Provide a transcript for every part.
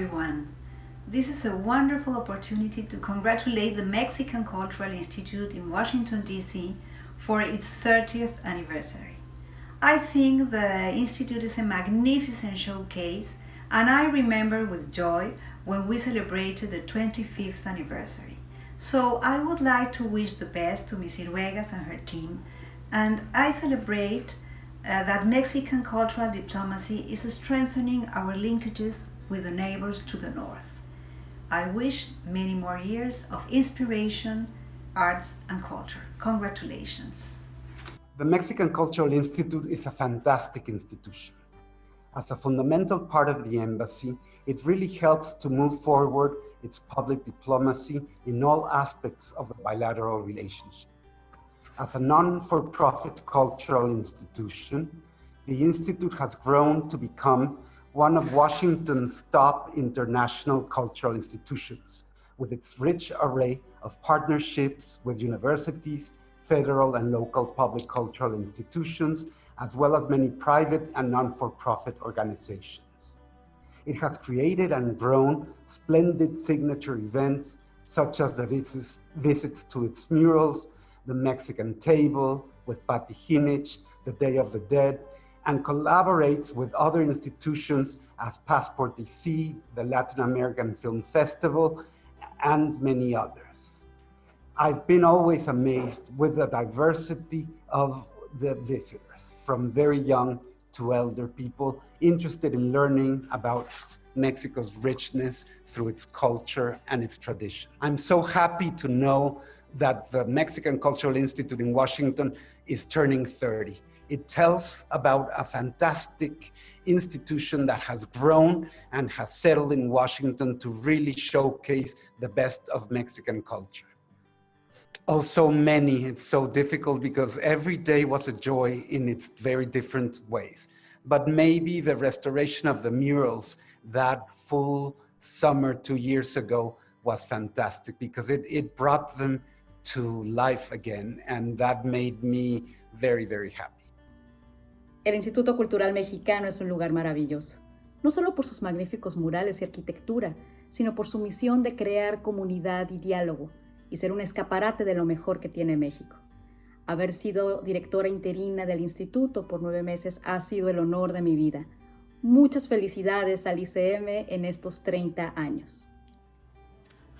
everyone. This is a wonderful opportunity to congratulate the Mexican Cultural Institute in Washington, D.C. for its 30th anniversary. I think the Institute is a magnificent showcase, and I remember with joy when we celebrated the 25th anniversary. So I would like to wish the best to Ms. Irwegas and her team, and I celebrate that Mexican cultural diplomacy is strengthening our linkages with the neighbors to the north. I wish many more years of inspiration, arts, and culture. Congratulations. The Mexican Cultural Institute is a fantastic institution. As a fundamental part of the embassy, it really helps to move forward its public diplomacy in all aspects of the bilateral relationship. As a non-for-profit cultural institution, the Institute has grown to become one of Washington's top international cultural institutions, with its rich array of partnerships with universities, federal and local public cultural institutions, as well as many private and non-for-profit organizations. It has created and grown splendid signature events, such as the visits to its murals, the Mexican Table with Patty Hinich, the Day of the Dead, and collaborates with other institutions as Passport DC, the Latin American Film Festival, and many others. I've been always amazed with the diversity of the visitors, from very young to elder people interested in learning about Mexico's richness through its culture and its tradition. I'm so happy to know that the Mexican Cultural Institute in Washington is turning 30. It tells about a fantastic institution that has grown and has settled in Washington to really showcase the best of Mexican culture. Oh, so many. It's so difficult because every day was a joy in its very different ways. But maybe the restoration of the murals that full summer 2 years ago was fantastic because it brought them to life again, and that made me very, very happy. El Instituto Cultural Mexicano es un lugar maravilloso, no solo por sus magníficos murales y arquitectura, sino por su misión de crear comunidad y diálogo y ser un escaparate de lo mejor que tiene México. Haber sido directora interina del instituto por 9 meses ha sido el honor de mi vida. Muchas felicidades al ICM en estos 30 años.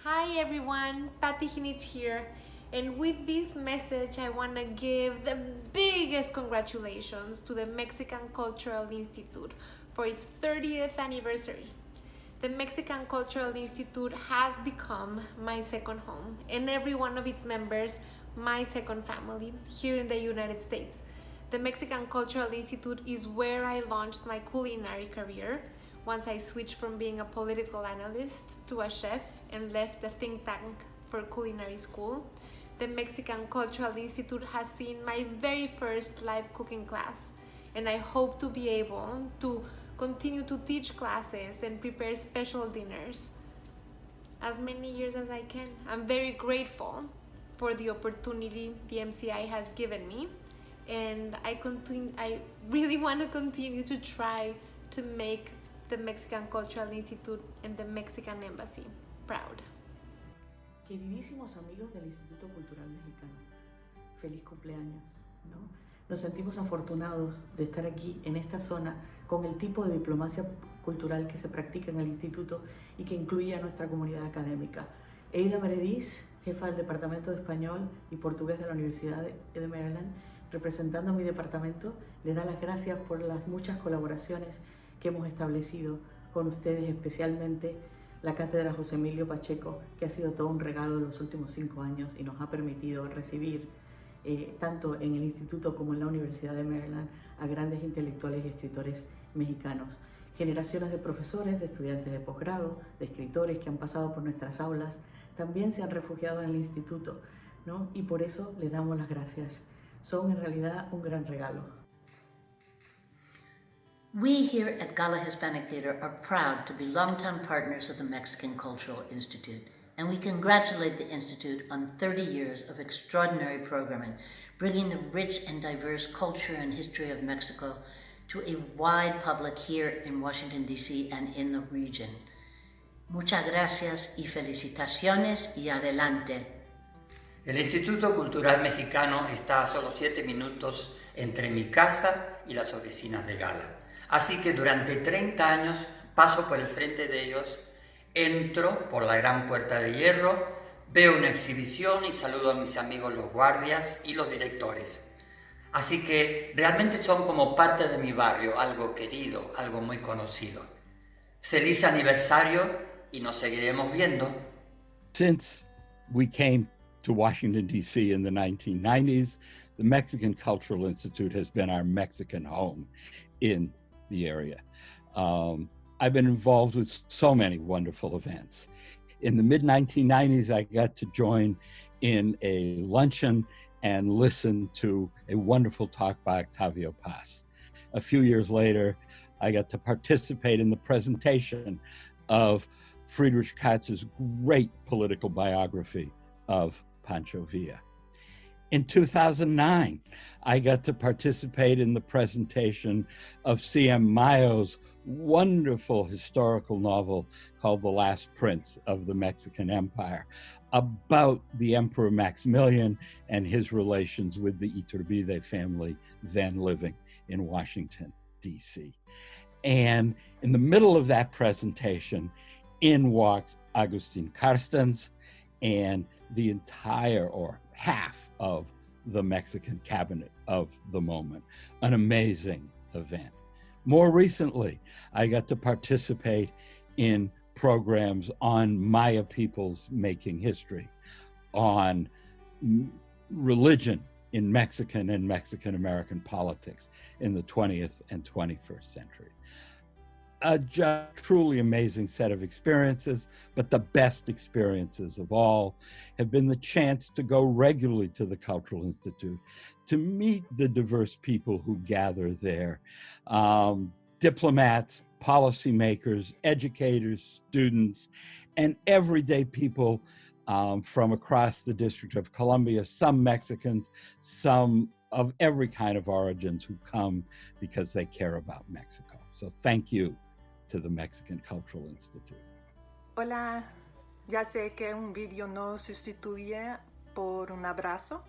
Hi everyone, Patty Hinich here. And with this message, I want to give the biggest congratulations to the Mexican Cultural Institute for its 30th anniversary. The Mexican Cultural Institute has become my second home, and every one of its members my second family here in the United States. The Mexican Cultural Institute is where I launched my culinary career once I switched from being a political analyst to a chef and left the think tank for culinary school. The Mexican Cultural Institute has seen my very first live cooking class, and I hope to be able to continue to teach classes and prepare special dinners as many years as I can. I'm very grateful for the opportunity the MCI has given me, and I really want to continue to try to make the Mexican Cultural Institute and the Mexican Embassy proud. Queridísimos amigos del Instituto Cultural Mexicano, feliz cumpleaños, ¿no? Nos sentimos afortunados de estar aquí en esta zona con el tipo de diplomacia cultural que se practica en el instituto y que incluye a nuestra comunidad académica. Eida Meredith, jefa del Departamento de Español y Portugués de la Universidad de Maryland, representando a mi departamento, le da las gracias por las muchas colaboraciones que hemos establecido con ustedes, especialmente la Cátedra José Emilio Pacheco, que ha sido todo un regalo de los últimos 5 años y nos ha permitido recibir, tanto en el instituto como en la Universidad de Maryland, a grandes intelectuales y escritores mexicanos. Generaciones de profesores, de estudiantes de posgrado, de escritores que han pasado por nuestras aulas, también se han refugiado en el instituto, ¿no? Y por eso les damos las gracias. Son en realidad un gran regalo. We here at Gala Hispanic Theater are proud to be longtime partners of the Mexican Cultural Institute, and we congratulate the Institute on 30 years of extraordinary programming, bringing the rich and diverse culture and history of Mexico to a wide public here in Washington, D.C. and in the region. Muchas gracias y felicitaciones y adelante. El Instituto Cultural Mexicano está a solo 7 minutos entre mi casa y las oficinas de Gala. Así que durante 30 años paso por el frente de ellos, entro por la gran puerta de hierro, veo una exhibición y saludo a mis amigos los guardias y los directores. Así que realmente son como parte de mi barrio, algo querido, algo muy conocido. Feliz aniversario y nos seguiremos viendo. Since we came to Washington, D.C. in the 1990s, the Mexican Cultural Institute has been our Mexican home in the area. I've been involved with so many wonderful events. In the mid-1990s, I got to join in a luncheon and listen to a wonderful talk by Octavio Paz. A few years later, I got to participate in the presentation of Friedrich Katz's great political biography of Pancho Villa. In 2009, I got to participate in the presentation of C.M. Mayo's wonderful historical novel called The Last Prince of the Mexican Empire, about the Emperor Maximilian and his relations with the Iturbide family then living in Washington, D.C. And in the middle of that presentation, in walked Agustin Carstens and the entire or half of the Mexican cabinet of the moment. An amazing event. More recently, I got to participate in programs on Maya peoples making history, on religion in Mexican and Mexican-American politics in the 20th and 21st century. A truly amazing set of experiences, but the best experiences of all have been the chance to go regularly to the Cultural Institute, to meet the diverse people who gather there, diplomats, policymakers, educators, students, and everyday people from across the District of Columbia, some Mexicans, some of every kind of origins who come because they care about Mexico. So thank you to the Mexican Cultural Institute. Hola, ya sé que un video no sustituye por un abrazo,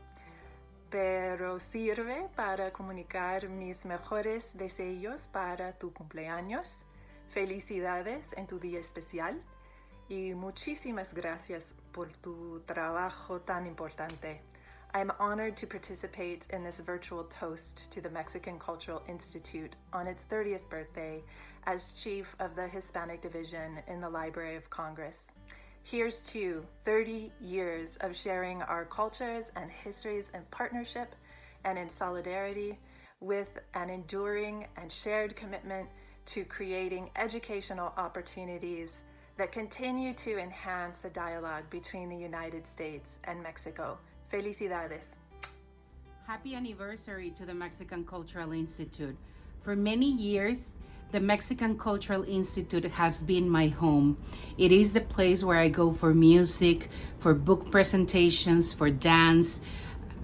pero sirve para comunicar mis mejores deseos para tu cumpleaños. Felicidades en tu día especial y muchísimas gracias por tu trabajo tan importante. I'm honored to participate in this virtual toast to the Mexican Cultural Institute on its 30th birthday as Chief of the Hispanic Division in the Library of Congress. Here's to 30 years of sharing our cultures and histories in partnership and in solidarity, with an enduring and shared commitment to creating educational opportunities that continue to enhance the dialogue between the United States and Mexico. Felicidades. Happy anniversary to the Mexican Cultural Institute. For many years, the Mexican Cultural Institute has been my home. It is the place where I go for music, for book presentations, for dance,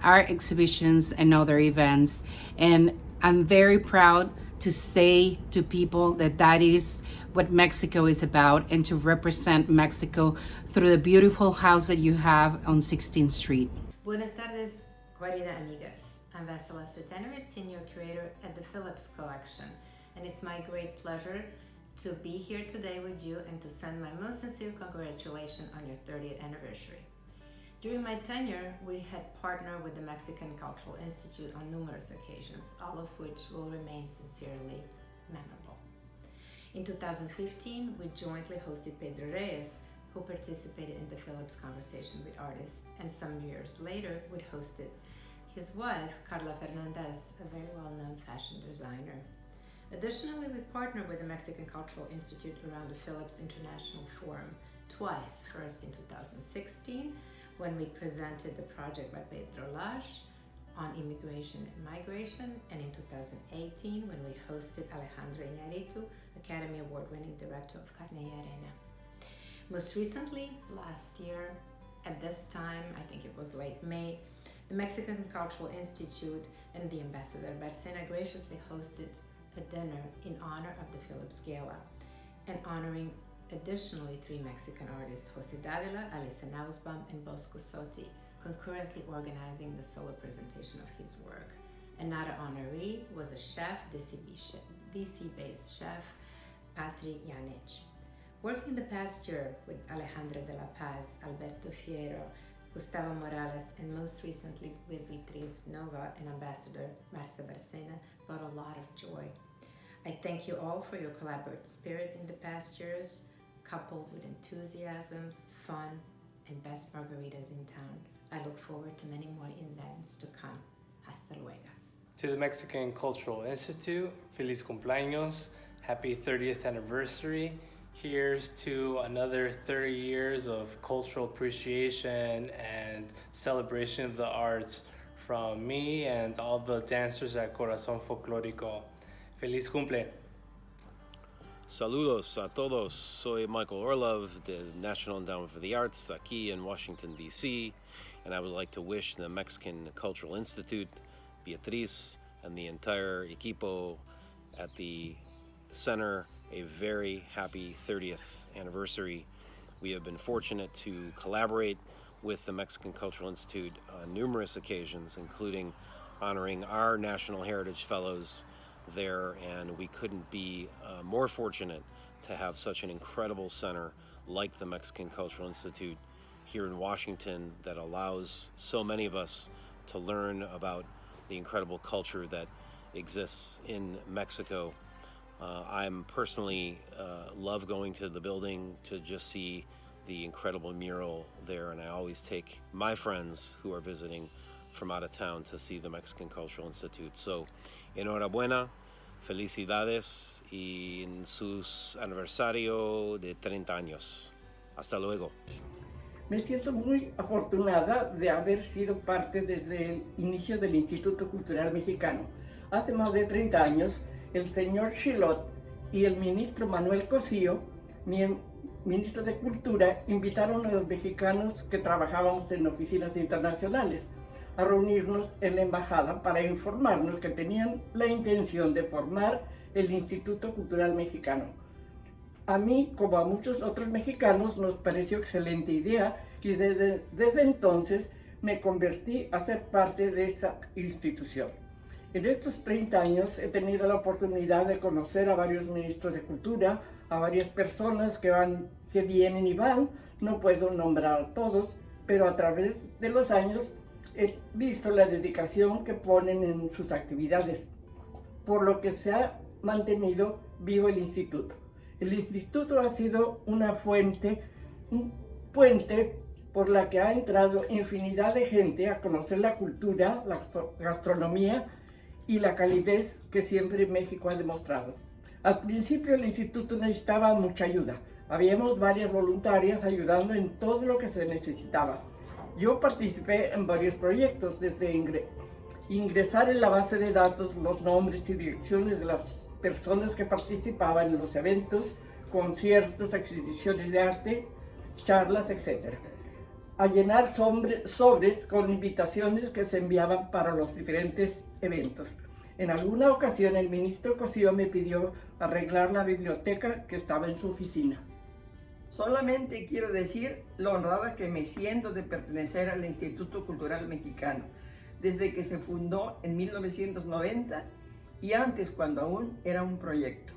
art exhibitions, and other events. And I'm very proud to say to people that that is what Mexico is about, and to represent Mexico through the beautiful house that you have on 16th Street. Buenas tardes, querida amigas. I'm Vesela Sutanovic, Senior Curator at the Phillips Collection, and it's my great pleasure to be here today with you and to send my most sincere congratulations on your 30th anniversary. During my tenure, we had partnered with the Mexican Cultural Institute on numerous occasions, all of which will remain sincerely memorable. In 2015, we jointly hosted Pedro Reyes, who participated in the Phillips Conversation with Artists, and some years later, we hosted his wife, Carla Fernandez, a very well-known fashion designer. Additionally, we partnered with the Mexican Cultural Institute around the Phillips International Forum twice, first in 2016, when we presented the project by Pedro Lage on immigration and migration, and in 2018, when we hosted Alejandra Iñárritu, Academy Award-winning director of Carne y Arena. Most recently, last year, at this time, I think it was late May, the Mexican Cultural Institute and the ambassador Barcena graciously hosted a dinner in honor of the Phillips Gala and honoring additionally 3 Mexican artists, Jose Davila, Alisa Nausbaum, and Bosco Sotti, concurrently organizing the solo presentation of his work. Another honoree was a chef, DC-based chef, Patri Janich. Working the past year with Alejandra de la Paz, Alberto Fierro, Gustavo Morales, and most recently with Beatriz Nova and Ambassador Marcia Barcena brought a lot of joy. I thank you all for your collaborative spirit in the past years, coupled with enthusiasm, fun, and best margaritas in town. I look forward to many more events to come. Hasta luego. To the Mexican Cultural Institute, Feliz Cumpleaños, happy 30th anniversary. Here's to another 30 years of cultural appreciation and celebration of the arts from me and all the dancers at Corazón Folclórico. Feliz cumple. Saludos a todos. Soy Michael Orlov, the National Endowment for the Arts, aquí in Washington, D.C., and I would like to wish the Mexican Cultural Institute, Beatriz, and the entire equipo at the center a very happy 30th anniversary. We have been fortunate to collaborate with the Mexican Cultural Institute on numerous occasions, including honoring our National Heritage Fellows there, and we couldn't be more fortunate to have such an incredible center like the Mexican Cultural Institute here in Washington that allows so many of us to learn about the incredible culture that exists in Mexico. I'm personally love going to the building to just see the incredible mural there, and I always take my friends who are visiting from out of town to see the Mexican Cultural Institute. So, enhorabuena, felicidades y en sus aniversario de 30 años. Hasta luego. Me siento muy afortunada de haber sido parte desde el inicio del Instituto Cultural Mexicano. Hace más de 30 años, el señor Chilot y el ministro Manuel Cosío, mi ministro de Cultura, invitaron a los mexicanos que trabajábamos en oficinas internacionales a reunirnos en la embajada para informarnos que tenían la intención de formar el Instituto Cultural Mexicano. A mí, como a muchos otros mexicanos, nos pareció excelente idea y desde entonces me convertí a ser parte de esa institución. En estos 30 años he tenido la oportunidad de conocer a varios ministros de cultura, a varias personas que vienen y van, no puedo nombrar a todos, pero a través de los años he visto la dedicación que ponen en sus actividades, por lo que se ha mantenido vivo el instituto. El instituto ha sido un puente por la que ha entrado infinidad de gente a conocer la cultura, la gastronomía y la calidez que siempre México ha demostrado. Al principio el instituto necesitaba mucha ayuda. Habíamos varias voluntarias ayudando en todo lo que se necesitaba. Yo participé en varios proyectos, desde ingresar en la base de datos los nombres y direcciones de las personas que participaban en los eventos, conciertos, exhibiciones de arte, charlas, etc. A llenar sobres con invitaciones que se enviaban para los diferentes eventos. En alguna ocasión el ministro Cosío me pidió arreglar la biblioteca que estaba en su oficina. Solamente quiero decir lo honrada que me siento de pertenecer al Instituto Cultural Mexicano, desde que se fundó en 1990 y antes cuando aún era un proyecto,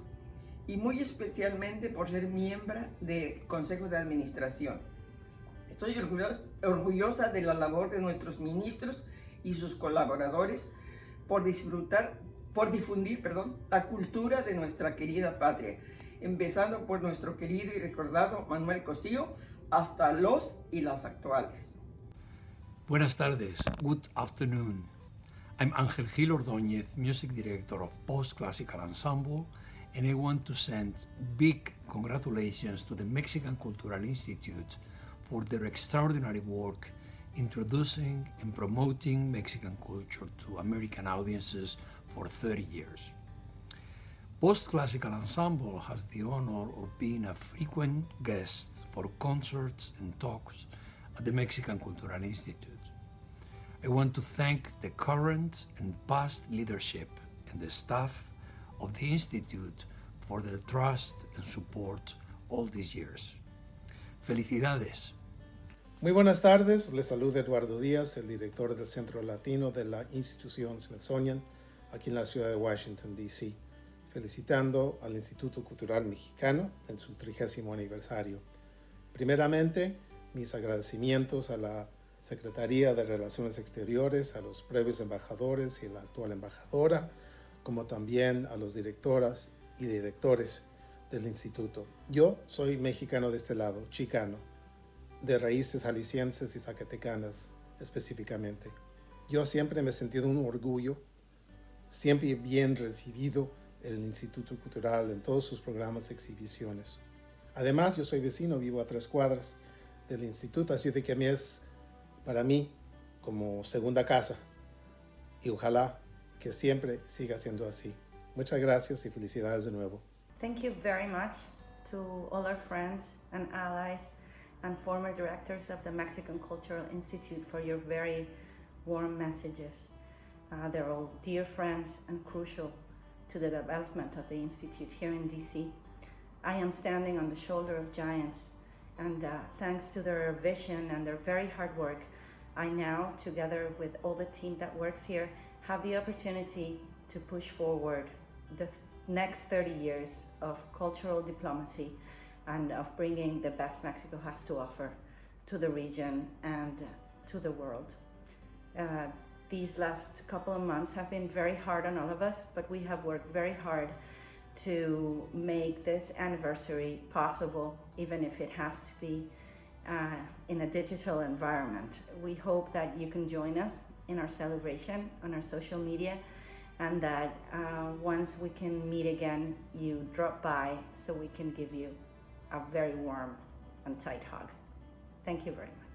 y muy especialmente por ser miembro del Consejo de Administración. Estoy orgullosa de la labor de nuestros ministros y sus colaboradores por difundir la cultura de nuestra querida patria, empezando por nuestro querido y recordado Manuel Cosío hasta los y las actuales. Buenas tardes, good afternoon. I'm Ángel Gil Ordóñez, Music Director of Post-Classical Ensemble, and I want to send big congratulations to the Mexican Cultural Institute for their extraordinary work introducing and promoting Mexican culture to American audiences for 30 years. Post-Classical Ensemble has the honor of being a frequent guest for concerts and talks at the Mexican Cultural Institute. I want to thank the current and past leadership and the staff of the Institute for their trust and support all these years. Felicidades. Muy buenas tardes, les saluda Eduardo Díaz, el director del Centro Latino de la institución Smithsonian aquí en la ciudad de Washington, D.C., felicitando al Instituto Cultural Mexicano en su 30º aniversario. Primeramente, mis agradecimientos a la Secretaría de Relaciones Exteriores, a los previos embajadores y la actual embajadora, como también a los directoras y directores del instituto. Yo soy mexicano de este lado, chicano, de raíces jaliscienses y zacatecanas específicamente. Yo siempre me he sentido un orgullo, siempre bien recibido en el Instituto Cultural en todos sus programas y exhibiciones. Además, yo soy vecino, vivo a 3 cuadras del instituto, así de que es para mí como segunda casa y ojalá que siempre siga siendo así. Muchas gracias y felicidades de nuevo. Thank you very much to all our friends and allies and former directors of the Mexican Cultural Institute for your very warm messages. They're all dear friends and crucial to the development of the Institute here in DC. I am standing on the shoulder of giants, and thanks to their vision and their very hard work, I now, together with all the team that works here, have the opportunity to push forward the next 30 years of cultural diplomacy and of bringing the best Mexico has to offer to the region and to the world. These last couple of months have been very hard on all of us, but we have worked very hard to make this anniversary possible, even if it has to be in a digital environment. We hope that you can join us in our celebration on our social media, and that once we can meet again, you drop by so we can give you a very warm and tight hug. Thank you very much.